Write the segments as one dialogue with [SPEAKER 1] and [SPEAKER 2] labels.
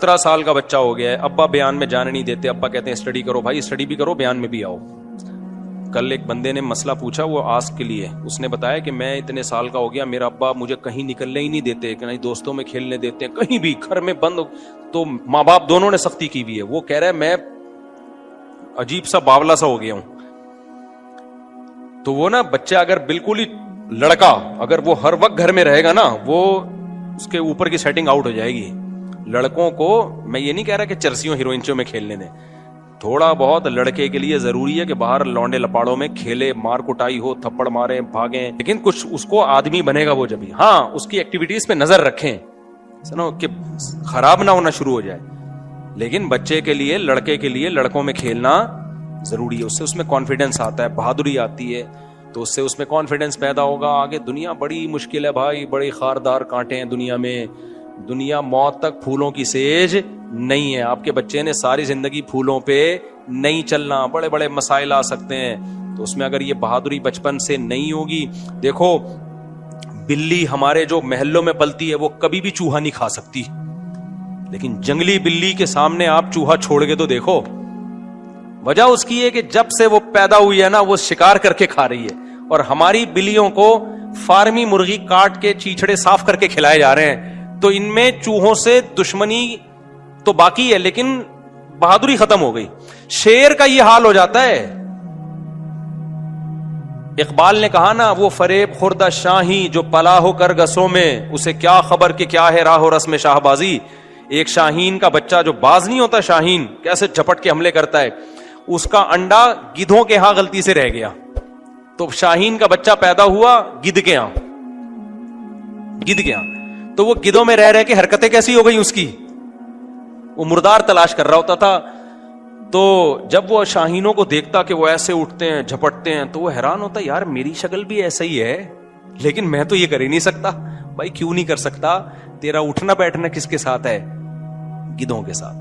[SPEAKER 1] 17 سال کا بچہ ہو گیا ہے, ابا بیان میں جانے نہیں دیتے, ابا کہتے ہیں اسٹڈی کرو, بھائی اسٹڈی بھی کرو بیان میں بھی آؤ. کل ایک بندے نے مسئلہ پوچھا, وہ آسک کے لیے, اس نے بتایا کہ میں اتنے سال کا ہو گیا, میرا ابا مجھے کہیں نکلنے ہی نہیں دیتے, کہ نہیں دوستوں میں کھیلنے دیتے ہیں, کہیں بھی گھر میں بند, تو ماں باپ دونوں نے سختی کی ہوئی ہے. وہ کہہ رہا ہے میں عجیب سا باولا سا ہو گیا ہوں. تو وہ نا بچہ اگر بالکل ہی لڑکا اگر وہ ہر وقت گھر میں رہے گا نا, وہ اس کے اوپر کی سیٹنگ آؤٹ ہو جائے گی. لڑکوں کو میں یہ نہیں کہہ رہا کہ چرسیوں ہیروئنچوں میں کھیلنے دیں, تھوڑا بہت لڑکے کے لیے ضروری ہے کہ باہر لونڈے لپاڑوں میں کھیلے, مار کٹائی ہو, تھپڑ مارے, بھاگیں, لیکن کچھ اس کو آدمی بنے گا وہ جب ہی. ہاں اس کی ایکٹیویٹیز پہ نظر رکھیں سنو کہ خراب نہ ہونا شروع ہو جائے, لیکن بچے کے لیے, لڑکے کے لیے لڑکوں میں کھیلنا ضروری ہے. اس میں کانفیڈنس آتا ہے, بہادری آتی ہے, تو اس میں کانفیڈنس پیدا ہوگا. آگے دنیا بڑی مشکل ہے بھائی, بڑے خاردار کانٹے ہیں دنیا میں, دنیا موت تک پھولوں کی سیج نہیں ہے. آپ کے بچے نے ساری زندگی پھولوں پہ نہیں چلنا, بڑے بڑے مسائل آ سکتے ہیں. تو اس میں اگر یہ بہادری بچپن سے نہیں ہوگی, دیکھو بلی ہمارے جو محلوں میں پلتی ہے وہ کبھی بھی چوہا نہیں کھا سکتی, لیکن جنگلی بلی کے سامنے آپ چوہا چھوڑ کے تو دیکھو. وجہ اس کی ہے کہ جب سے وہ پیدا ہوئی ہے نا وہ شکار کر کے کھا رہی ہے, اور ہماری بلیوں کو فارمی مرغی کاٹ کے چیچڑے صاف کر کے کھلائے جا رہے ہیں. تو ان میں چوہوں سے دشمنی تو باقی ہے لیکن بہادری ختم ہو گئی. شیر کا یہ حال ہو جاتا ہے. اقبال نے کہا نا, وہ فریب خوردہ شاہی جو پلا ہو کر گسوں میں, اسے کیا خبر کہ کیا ہے راہ و رسم شاہ بازی. ایک شاہین کا بچہ جو باز نہیں ہوتا, شاہین کیسے جھپٹ کے حملے کرتا ہے, اس کا انڈا گدھوں کے ہاں غلطی سے رہ گیا, تو شاہین کا بچہ پیدا ہوا گدھ کے ہاں, تو وہ گدھوں میں رہ کے حرکتیں کیسی ہو گئی اس کی, وہ مردار تلاش کر رہا ہوتا تھا. تو جب وہ شاہینوں کو دیکھتا کہ وہ ایسے اٹھتے ہیں جھپٹتے ہیں, تو وہ حیران ہوتا, یار میری شکل بھی ایسا ہی ہے, لیکن میں تو یہ کر ہی نہیں سکتا. بھائی کیوں نہیں کر سکتا, تیرا اٹھنا بیٹھنا کس کے ساتھ ہے, گدھوں کے ساتھ.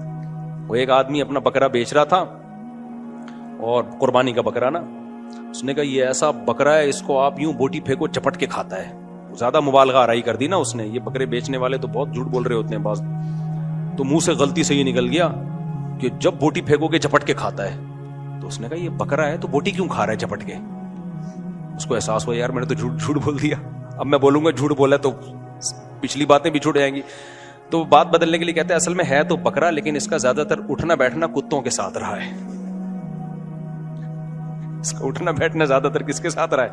[SPEAKER 1] وہ ایک آدمی اپنا بکرا بیچ رہا تھا, اور قربانی کا بکرا نا, اس نے کہا یہ ایسا بکرا ہے اس کو آپ یوں بوٹی پھینکو چپٹ کے کھاتا ہے. زیادہ مبالغہ آرائی کر دی نا اس نے, یہ بکرے بیچنے والے تو بہت جھوٹ بول رہے ہوتے ہیں بعض, تو منہ سے غلطی سے یہ نکل گیا کہ جب بوٹی پھینکو گے چپٹ کے کھاتا ہے. تو اس نے کہا یہ بکرا ہے تو بوٹی کیوں کھا رہا ہے چپٹ کے. اس کو احساس ہوا یار میں نے تو جھوٹ بول دیا, اب میں بولوں گا جھوٹ بولا تو پچھلی باتیں بھی چھوٹ جائیں گی. تو بات بدلنے کے لیے کہتے ہیں اصل میں ہے تو بکرا, لیکن اس کا زیادہ تر اٹھنا بیٹھنا کتوں کے ساتھ رہا ہے. اس کا اٹھنا بیٹھنا زیادہ تر کس کے ساتھ رہا ہے,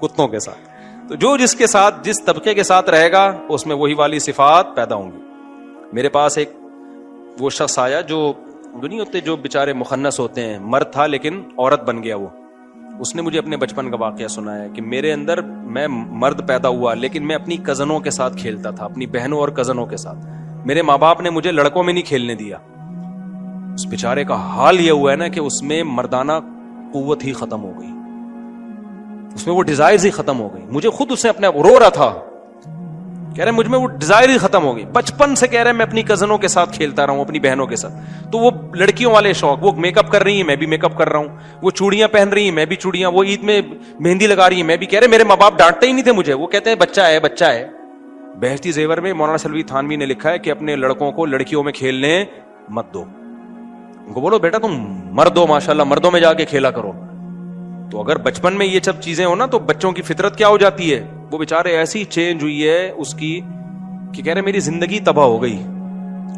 [SPEAKER 1] کتوں کے ساتھ. تو جو جس کے ساتھ جس طبقے کے ساتھ رہے گا اس میں وہی والی صفات پیدا ہوں گی. میرے پاس ایک وہ شخص آیا جو نہیں ہوتے, جو بےچارے مخنث ہوتے ہیں, مرد تھا لیکن عورت بن گیا وہ. اس نے مجھے اپنے بچپن کا واقعہ سنایا کہ میرے اندر, میں مرد پیدا ہوا لیکن میں اپنی کزنوں کے ساتھ کھیلتا تھا, اپنی بہنوں اور کزنوں کے ساتھ. میرے ماں باپ نے مجھے لڑکوں میں نہیں کھیلنے دیا. اس بےچارے کا حال یہ ہوا ہے نا کہ اس میں مردانہ قوت ہی ختم ہو گئی, اس میں وہ ڈیزائرز ہی ختم ہو گئی. مجھے خود اس نے اپنے رو رہا تھا, کہہ رہے مجھ میں وہ ڈیزائر ہی ختم ہو گئی. بچپن سے کہہ رہے میں اپنی کزنوں کے ساتھ کھیلتا رہا ہوں, اپنی بہنوں کے ساتھ. تو وہ لڑکیوں والے شوق, وہ میک اپ کر رہی ہیں میں بھی میک اپ کر رہا ہوں, وہ چوڑیاں پہن رہی ہیں میں بھی چوڑیاں, وہ عید میں مہندی لگا رہی ہیں میں بھی. کہہ رہے میرے ماں باپ ڈانٹتے ہی نہیں تھے مجھے, وہ کہتے ہیں بچہ ہے بچہ ہے. بہشتی زیور میں مولانا سلوی تھانوی نے لکھا ہے کہ اپنے لڑکوں کو لڑکیوں میں کھیلنے مت دو, ان کو بولو بیٹا تم مرد ہو ماشاءاللہ, مردوں میں جا کے کھیلا کرو. تو اگر بچپن میں یہ سب چیزیں ہو نا تو بچوں کی فطرت کیا ہو جاتی ہے, وہ بیچارے ایسی چینج ہوئی ہے اس کی کہ کہہ رہے میری زندگی تباہ ہو گئی,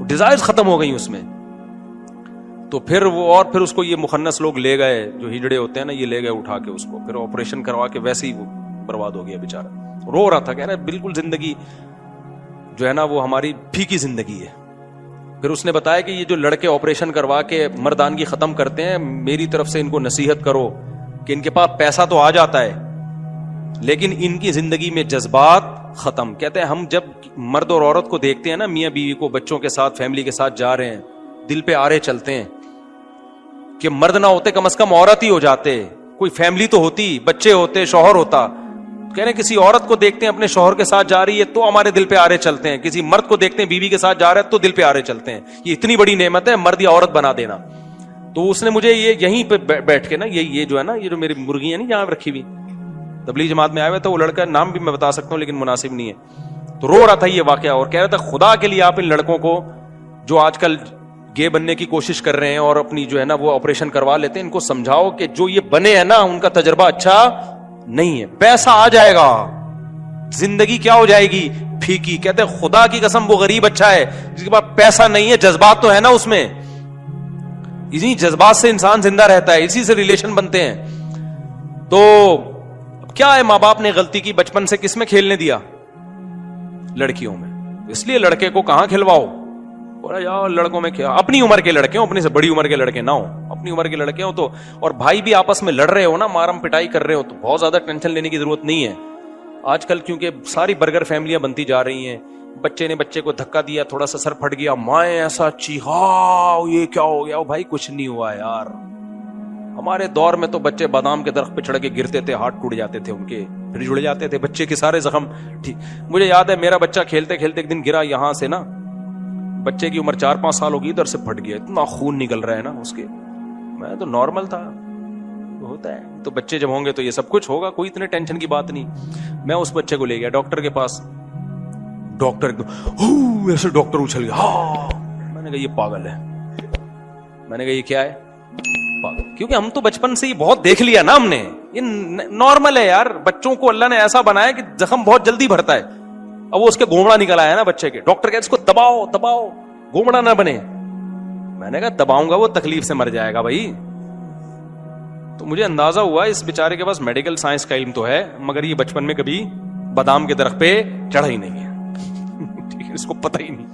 [SPEAKER 1] ڈیزائرز ختم ہو گئی اس میں. تو پھر اس کو یہ مخنث لوگ لے گئے, جو ہجڑے ہوتے ہیں نا, یہ لے گئے اٹھا کے اس کو, پھر آپریشن کروا کے ویسے ہی وہ برباد ہو گیا بیچارہ. رو رہا تھا, کہہ رہا بالکل زندگی جو ہے نا وہ ہماری پھیکی زندگی ہے. پھر اس نے بتایا کہ یہ جو لڑکے آپریشن کروا کے مردانگی ختم کرتے ہیں, میری طرف سے ان کو نصیحت کرو کہ ان کے پاس پیسہ تو آ جاتا ہے لیکن ان کی زندگی میں جذبات ختم. کہتے ہیں ہم جب مرد اور عورت کو دیکھتے ہیں نا, میاں بیوی کو بچوں کے ساتھ فیملی کے ساتھ جا رہے ہیں, دل پہ آرے چلتے ہیں کہ مرد نہ ہوتے کم از کم عورت ہی ہو جاتے, کوئی فیملی تو ہوتی, بچے ہوتے, شوہر ہوتا. کہہ رہے ہیں کسی عورت کو دیکھتے ہیں اپنے شوہر کے ساتھ جا رہی ہے تو ہمارے دل پہ آرے چلتے ہیں, کسی مرد کو دیکھتے ہیں بیوی کے ساتھ جا رہا ہے تو دل پہ آرے چلتے ہیں. یہ اتنی بڑی نعمت ہے مرد یا عورت بنا دینا. تو اس نے مجھے یہ یہیں پہ بیٹھ کے نا, یہ جو ہے نا, یہ جو میری مرغیاں نہیں جہاں رکھی ہوئی, تبلیغ جماعت میں آئے ہوئے, تو وہ لڑکا نام بھی میں بتا سکتا ہوں لیکن مناسب نہیں ہے, تو رو رہا تھا یہ واقعہ, اور کہہ رہا تھا خدا کے لیے آپ ان لڑکوں کو جو آج کل گے بننے کی کوشش کر رہے ہیں اور اپنی جو ہے نا وہ آپریشن کروا لیتے ہیں, ان کو سمجھاؤ کہ جو یہ بنے ہیں نا ان کا تجربہ اچھا نہیں ہے. پیسہ آ جائے گا, زندگی کیا ہو جائے گی پھیکی. کہتے ہیں خدا کی قسم وہ غریب اچھا ہے جس کے پاس پیسہ نہیں ہے, جذبات تو ہے نا اس میں. اسی جذبات سے انسان زندہ رہتا ہے, اسی سے ریلیشن بنتے ہیں. تو کیا ہے, ماں باپ نے غلطی کی, بچپن سے کس میں کھیلنے دیا؟ لڑکیوں میں. اس لیے لڑکے کو کہاں کھلواؤ, بولا یار لڑکوں میں کیا, اپنی عمر کے لڑکے ہوں, اپنی سے بڑی عمر کے لڑکے نہ ہوں, اپنی عمر کے لڑکے ہوں تو. اور بھائی بھی آپس میں لڑ رہے ہو نا, مارم پٹائی کر رہے ہو, تو بہت زیادہ ٹینشن لینے کی ضرورت نہیں ہے. آج کل کیونکہ ساری برگر فیملیاں بنتی جا رہی ہیں, بچے نے بچے کو دھکا دیا, تھوڑا سا سر پھٹ گیا, مائیں ایسا چیخا, یہ کیا ہو گیا بھائی, کچھ نہیں ہوا یار. ہمارے دور میں تو بچے بادام کے درخت پہ چڑھ کے گرتے تھے, ہاتھ ٹوٹ جاتے تھے ان کے, پھر جڑ جاتے تھے, بچے کے سارے زخم ٹھیک. مجھے یاد ہے میرا بچہ کھیلتے کھیلتے ایک دن گرا یہاں سے نا, بچے کی عمر 4-5 سال ہوگی, ادھر سے پھٹ گیا, اتنا خون نکل رہا ہے نا اس کے. میں تو نارمل تھا, ہوتا ہے, تو بچے جب ہوں گے تو یہ سب کچھ ہوگا, کوئی اتنے ٹینشن کی بات نہیں. میں اس بچے کو لے گیا ڈاکٹر کے پاس, ڈاکٹر ایسے ڈاکٹر اچھل گیا. میں نے کہا یہ پاگل ہے, میں نے کہا یہ کیا ہے پاگل, کیونکہ ہم تو بچپن سے ہی بہت دیکھ لیا نا ہم نے, یہ نارمل ہے یار. بچوں کو اللہ نے ایسا بنایا کہ زخم بہت جلدی بھرتا ہے. اب وہ اس کے گھومڑا نکل آیا نا بچے کے, ڈاکٹر کہتے اس کو دباؤ دباؤ گھومڑا نہ بنے. میں نے کہا دباؤں گا وہ تکلیف سے مر جائے گا بھائی. تو مجھے اندازہ ہوا اس بیچارے کے پاس میڈیکل سائنس کا علم تو ہے, مگر یہ بچپن میں کبھی بادام کے درخت پہ چڑھا ہی نہیں ہے. ٹھیک ہے, اس کو پتہ ہی نہیں.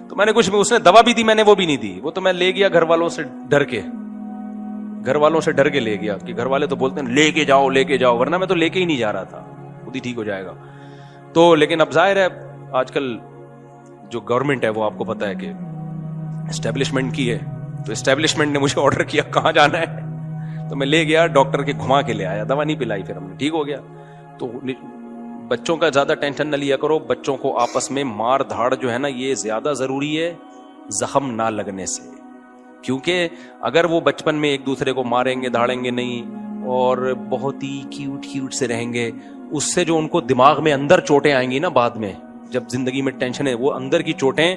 [SPEAKER 1] تو میں نے کچھ, اس نے دوا بھی دی, میں نے وہ بھی نہیں دی. وہ تو میں لے گیا گھر والوں سے ڈر کے, گھر والوں سے ڈر کے لے گیا کہ گھر والے تو بولتے ہیں لے کے جاؤ لے کے جاؤ, ورنہ میں تو لے کے ہی نہیں جا رہا تھا, خود ہی ٹھیک ہو جائے گا. تو لیکن اب ظاہر ہے آج کل جو گورنمنٹ ہے وہ آپ کو پتا ہے کہ اسٹیبلشمنٹ کی ہے, تو اسٹیبلشمنٹ نے مجھے آرڈر کیا کہاں جانا ہے, تو میں لے گیا ڈاکٹر کے, گھما کے لے آیا, دوا نہیں پلائی, پھر ہم نے ٹھیک ہو گیا. تو بچوں کا زیادہ ٹینشن نہ لیا کرو, بچوں کو آپس میں مار دھاڑ جو ہے نا یہ زیادہ ضروری ہے زخم نہ لگنے سے. کیونکہ اگر وہ بچپن میں ایک دوسرے کو ماریں گے دھاڑیں گے نہیں اور بہت ہی کیوٹ سے رہیں گے, اس سے جو ان کو دماغ میں اندر چوٹیں آئیں گی نا بعد میں, جب زندگی میں ٹینشن ہے, وہ اندر کی چوٹیں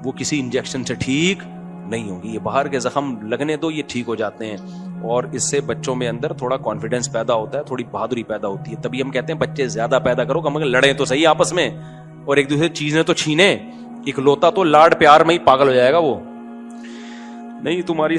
[SPEAKER 1] وہ کسی انجیکشن سے ٹھیک نہیں ہوگی. یہ باہر کے زخم لگنے دو, یہ ٹھیک ہو جاتے ہیں. اور اس سے بچوں میں اندر تھوڑا کانفیڈنس پیدا ہوتا ہے, تھوڑی بہادری پیدا ہوتی ہے. تبھی ہم کہتے ہیں بچے زیادہ پیدا کرو, کم لڑیں تو صحیح آپس میں, اور ایک دوسرے چیزیں تو چھینے. اکلوتا تو لاڈ پیار میں ہی پاگل ہو جائے گا وہ, نہیں تمہاری